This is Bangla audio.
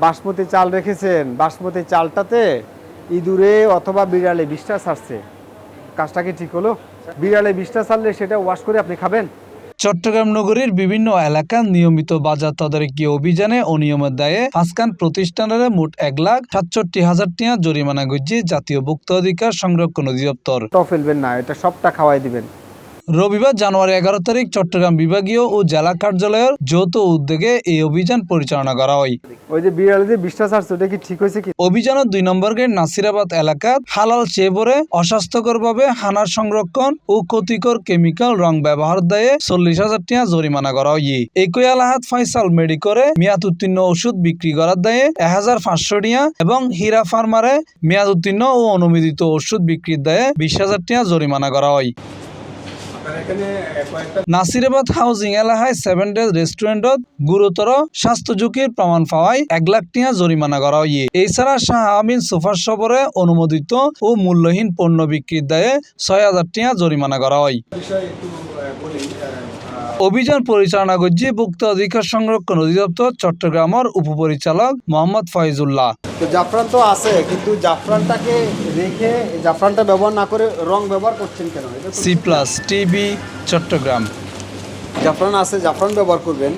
বাসমতি চাল রেখেছেন, বাসমতি চালটাতে ইঁদুরে অথবা বিড়ালে বিষটা ছাড়ছে, কাজটা কি ঠিক হলো? বিড়ালে বিষটা ছাড়লে সেটা ওয়াশ করে আপনি খাবেন? চট্টগ্রাম নগরীর বিভিন্ন এলাকার নিয়মিত বাজার তদারকি অভিযানে অনিয়মের দায়ে ফাঁসকান প্রতিষ্ঠানের মোট 1,67,000 টাকা জরিমানা গজ্জি জাতীয় ভোক্তা অধিকার সংরক্ষণ অধিদপ্তর। ফেলবেন না, এটা সবটা খাওয়াই দিবেন। রবিবার জানুয়ারি 11 তারিখ চট্টগ্রাম বিভাগীয় ও জেলা কার্যালয়ের যৌথ উদ্যোগে এই অভিযান পরিচালনা করা হয়। ওই যে বিড়ালে যে বিষটা ছাড়ছে ওটা কি ঠিক হয়েছে কি? অভিযানের 2 নম্বর গেট নাসিরাবাদ এলাকার হালাল চেবরে অস্বাস্থ্যকরভাবে হানার সংরক্ষণ ও ক্ষতিকর কেমিক্যাল রং ব্যবহার দায়ে 40,000 টাকা জরিমানা করা হয়। একই আলাহাত ফয়সাল মেডিকরে মেয়াদ উত্তীর্ণ ওষুধ বিক্রি করার দায়ে 1,500 টাকা এবং হীরা ফার্মারে মেয়াদ উত্তীর্ণ ও অনুমোদিত ওষুধ বিক্রির দায়ে 20,000 টাকা জরিমানা করা হয়। নাসিরাবাদ হাউজিং এলাকায় 7 ডেজ রেস্টুরেন্টত গুরুতর স্বাস্থ্য ঝুঁকির প্রমাণ পাওয়ায় 1 লাখ টাকা জরিমানা করা হয়। এছাড়া শাহ আমিন সুপার শপরে অনুমোদিত ও মূল্যহীন পণ্য বিক্রির দায়ে 6,000 টাকা জরিমানা করা হয়। অভিযান পরিচালনা করছে ভোক্তা অধিকার সংরক্ষণ অধিদপ্তর চট্টগ্রামের উপপরিচালক মোহাম্মদ ফয়জুল্লাহ। তো জাফরান তো আছে, কিন্তু জাফরানটাকে রেখে জাফরানটা ব্যবহার না করে রং ব্যবহার করছেন কেন? C+ TV Chattogram. জাফরান আছে, জাফরান ব্যবহার করবেন।